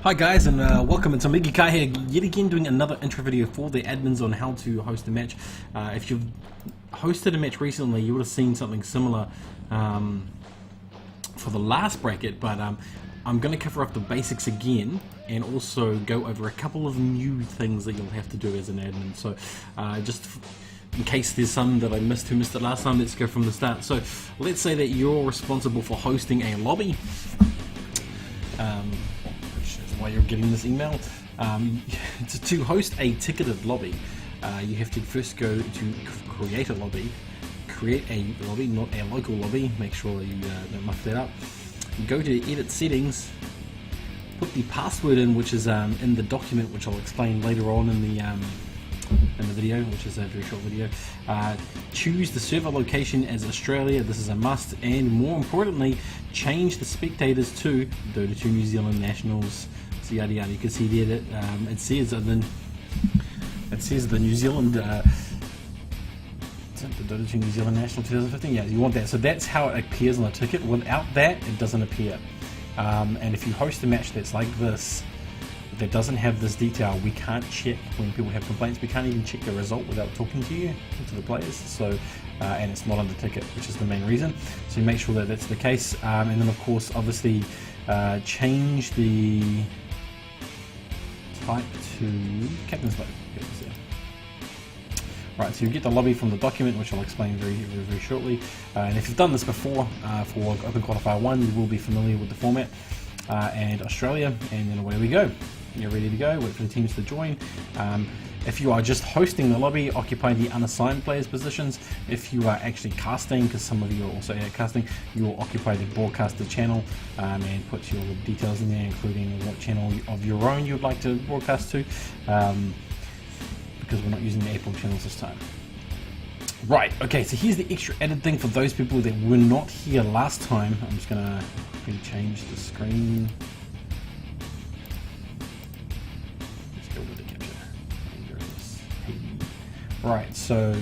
Hi guys, and welcome. It's Omega Kai here, yet again doing another intro video for the admins on how to host a match. If you've hosted a match recently, you would have seen something similar for the last bracket, but I'm going to cover up the basics again and also go over a couple of new things that you'll have to do as an admin. So just in case there's some that I missed who missed it last time, let's go from the start. So let's say that you're responsible for hosting a lobby, which is why you're getting this email. To host a ticketed lobby, you have to first go to create a lobby, not a local lobby. Make sure you don't muck that up. Go to edit settings, put the password in, which is in the document, which I'll explain later on in the video, which is a very short video. Choose the server location as Australia, this is a must, and more importantly, change the spectators to Dota 2 New Zealand Nationals, so yada yada. You can see there that it says the New Zealand the Dota 2 New Zealand National 2015, yeah, you want that. So that's how it appears on the ticket. Without that, it doesn't appear. And if you host a match that's like this, that doesn't have this detail, we can't check when people have complaints. We can't even check the result without talking to you, to the players. So, and it's not on the ticket, which is the main reason. So you make sure that that's the case. And then of course, obviously, change the type to captain's mode. Right, so you get the lobby from the document, which I'll explain very shortly. And if you've done this before for Open Qualifier 1, you will be familiar with the format and Australia, and then away we go. You're ready to go, wait for the teams to join. If you are just hosting the lobby, occupy the unassigned players' positions. If you are actually casting, because some of you are also casting, you will occupy the broadcaster channel and put your details in there, including what channel of your own you would like to broadcast to. Because we're not using the April channels this time. Right, okay, so here's the extra added thing for those people that were not here last time. I'm just gonna change the screen. Let's go with the capture. Right, so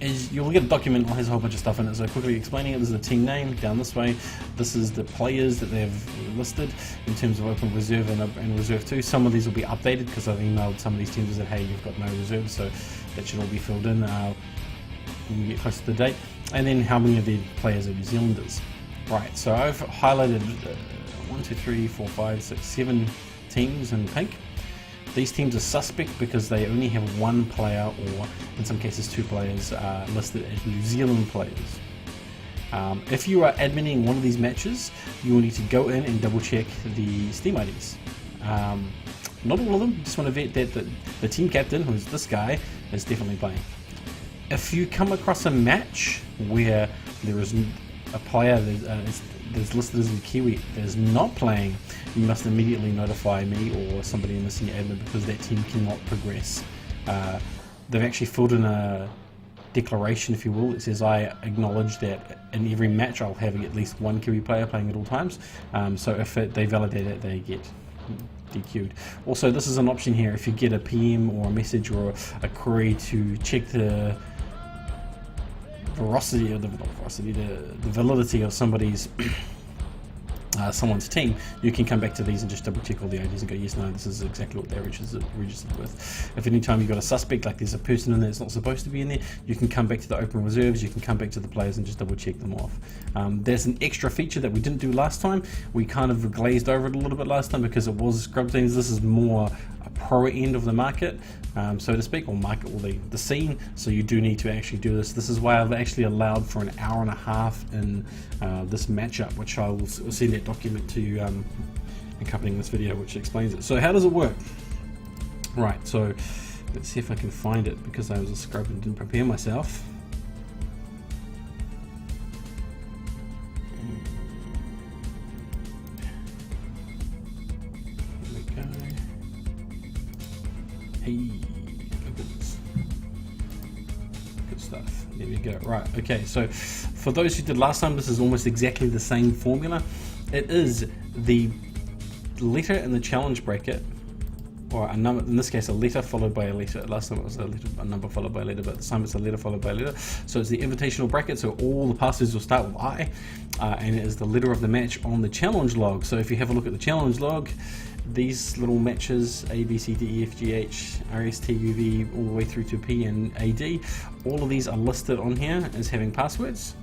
as you'll get a document that has a whole bunch of stuff in it, so quickly explaining it, this is the team name down this way, this is the players that they've listed in terms of Open Reserve and Reserve 2. Some of these will be updated because I've emailed some of these teams and said, hey, you've got no reserves, so that should all be filled in when we get close to the date. And then how many of the players are New Zealanders. Right, so I've highlighted 1, 2, 3, 4, 5, 6, 7 teams in pink. These teams are suspect because they only have one player, or in some cases 2 players, listed as New Zealand players. If you are adminning one of these matches, you will need to go in and double check the Steam IDs. Not all of them, just want to vet that the team captain, who's this guy, is definitely playing. If you come across a match where there is a player that's listed as a Kiwi that is not playing, you must immediately notify me or somebody in the senior admin, because that team cannot progress. They've actually filled in a declaration, if you will, that says I acknowledge that in every match I'll have at least one Kiwi player playing at all times. So if they validate it, they get DQ'd. Also, this is an option here. If you get a PM or a message or a query to check the veracity, or the validity of someone's team, you can come back to these and just double check all the IDs and go, yes, no, this is exactly what they're registered with. If any time you've got a suspect, like there's a person in there that's not supposed to be in there, you can come back to the open reserves, you can come back to the players and just double check them off. There's an extra feature that we didn't do last time. We kind of glazed over it a little bit last time because it was scrub teams. This is more a pro end of the market, so to speak, or market, or the scene, so you do need to actually do this. This is why I've actually allowed for an hour and a half in this matchup, which I will send that document to you accompanying this video, which explains it. So how does it work? Right, so let's see if I can find it, because I was a scrub and didn't prepare myself. Hey, look at this. Good stuff. There we go. Right, okay, so for those who did last time, this is almost exactly the same formula. It is the letter in the challenge bracket or a number, in this case a letter followed by a letter. Last time it was a number followed by a letter, but this time it's a letter followed by a letter. So it's the invitational bracket, so all the passwords will start with I, and it is the letter of the match on the challenge log. So if you have a look at the challenge log, these little matches, A, B, C, D, E, F, G, H, R, S, T, U, V, all the way through to P and A, D, all of these are listed on here as having passwords.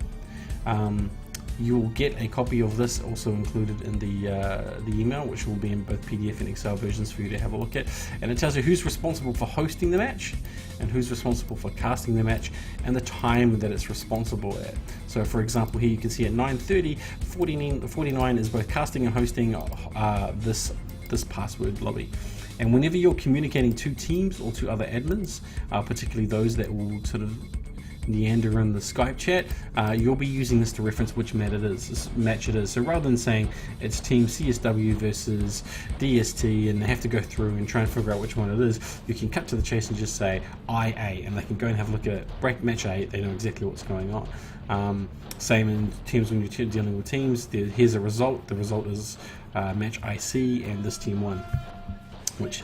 You'll get a copy of this also included in the email, which will be in both PDF and Excel versions for you to have a look at. And it tells you who's responsible for hosting the match and who's responsible for casting the match and the time that it's responsible at. So for example, here you can see at 9:30, 49 is both casting and hosting this password lobby. And whenever you're communicating to teams or to other admins, particularly those that will sort of meander in the Skype chat, you'll be using this to reference which match it is. So rather than saying it's team CSW versus DST and they have to go through and try and figure out which one it is, you can cut to the chase and just say IA, and they can go and have a look at it. Match A, they know exactly what's going on. Same in teams when you're dealing with teams. Here's a result. The result is match IC and this team won, which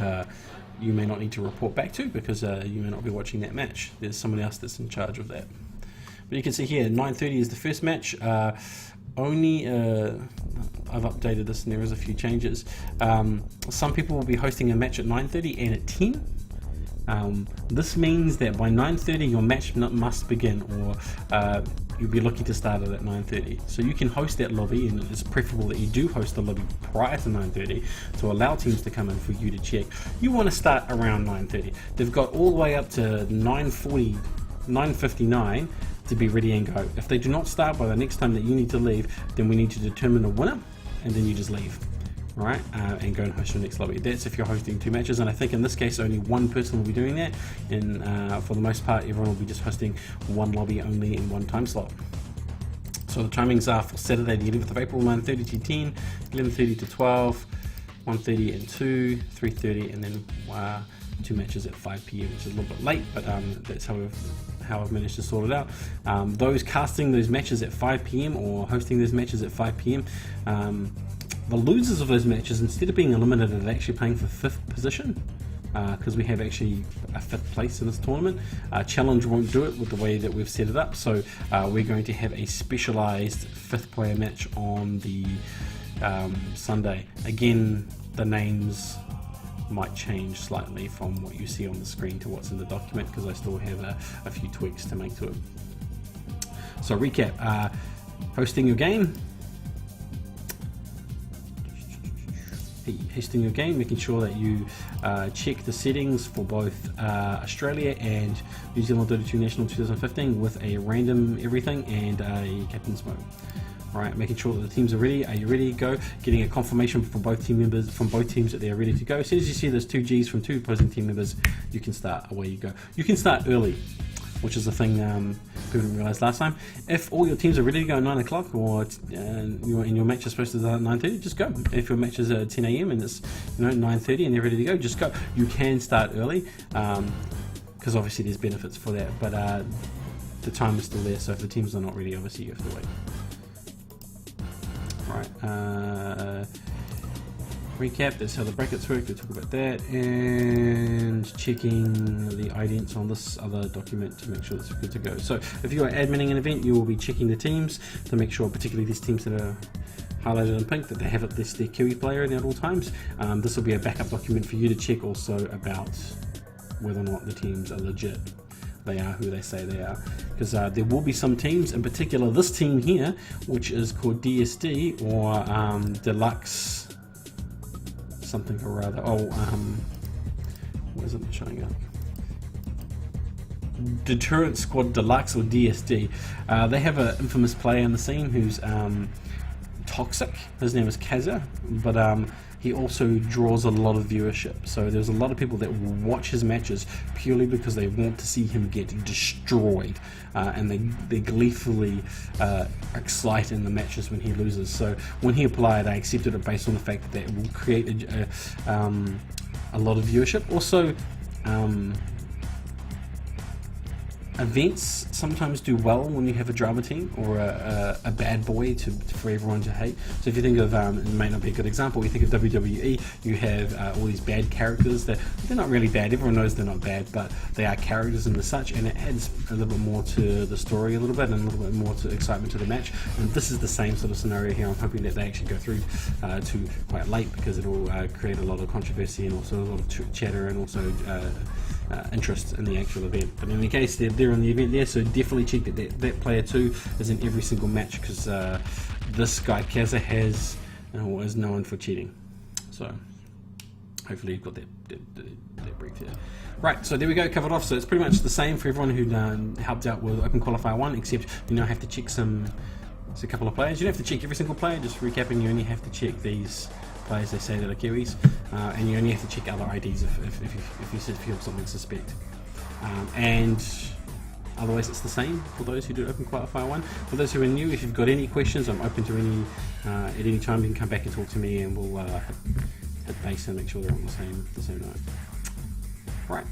you may not need to report back to because you may not be watching that match. There's someone else that's in charge of that. But you can see here 9:30 is the first match. I've updated this and there is a few changes. Some people will be hosting a match at 9:30 and at 10. This means that by 9:30 your match must begin, or you'll be looking to start it at 9:30. So you can host that lobby, and it's preferable that you do host the lobby prior to 9:30 to allow teams to come in for you to check. You want to start around 9:30. They've got all the way up to 9:40, 9:59 to be ready and go. If they do not start by the next time that you need to leave, then we need to determine a winner, and then you just leave. Right, and go and host your next lobby. That's if you're hosting two matches, and I think in this case only one person will be doing that, and for the most part everyone will be just hosting one lobby only in one time slot. So the timings are for Saturday the 11th of April, 9:30 to 10, 11:30 to 12, 1:30 and 2, 3:30, and then two matches at 5 PM, which is a little bit late, but that's how I've managed to sort it out. Those casting those matches at 5 PM or hosting those matches at 5 PM, the losers of those matches, instead of being eliminated, are actually playing for 5th position, because we have actually a 5th place in this tournament. Challenge won't do it with the way that we've set it up, so we're going to have a specialized 5th player match on the Sunday. Again, the names might change slightly from what you see on the screen to what's in the document, because I still have a few tweaks to make to it. So recap, hosting your game, making sure that you check the settings for both Australia and New Zealand Dota 2 National 2015 with a random everything and a captain's mode. Alright, making sure that the teams are ready. Are you ready to go? Getting a confirmation from both team members, from both teams, that they are ready to go. As soon as you see those 2 Gs from 2 opposing team members, you can start. Away you go. You can start early, which is the thing people didn't realize last time. If all your teams are ready to go at 9 o'clock, or your match is supposed to start at 9:30, just go. If your match is at 10 AM and it's 9:30 and they're ready to go, just go. You can start early, because obviously there's benefits for that, but the time is still there, so if the teams are not ready, obviously you have to wait. Right, recap, that's how the brackets work, we'll talk about that, and checking the idents on this other document to make sure it's good to go. So if you are adminning an event, you will be checking the teams to make sure, particularly these teams that are highlighted in pink, that they have at least their Kiwi player in at all times. This will be a backup document for you to check also about whether or not the teams are legit. They are who they say they are, because there will be some teams, in particular this team here, which is called DSD or Deluxe something or other. What is it showing up? Deterrent Squad Deluxe or DSD. They have an infamous player in the scene who's toxic. His name is Kaza, but he also draws a lot of viewership. So there's a lot of people that will watch his matches purely because they want to see him get destroyed, and they gleefully excite in the matches when he loses. So when he applied, I accepted it based on the fact that it will create a lot of viewership. Also, Events sometimes do well when you have a drama team or a bad boy for everyone to hate. So if you think of, it may not be a good example, you think of WWE, you have all these bad characters that they're not really bad, everyone knows they're not bad, but they are characters and such, and it adds a little bit more to the story a little bit, and a little bit more to excitement to the match. And this is the same sort of scenario here. I'm hoping that they actually go through to quite late, because it will create a lot of controversy and also a lot of chatter and also interest in the actual event. But in any case, they're in the event there, so definitely check that player too is in every single match, because this guy Kazza is known for cheating. So hopefully you've got that brief there. Right, so there we go, covered off. So it's pretty much the same for everyone who helped out with Open Qualifier 1, except you now have to check a couple of players. You don't have to check every single player, just recapping, you only have to check these players they say that are Kiwis, and you only have to check other IDs if you feel something suspect. And otherwise it's the same for those who do Open Qualifier 1. For those who are new, if you've got any questions, I'm open to any at any time. You can come back and talk to me, and we'll hit base and make sure they're on the same note. Right.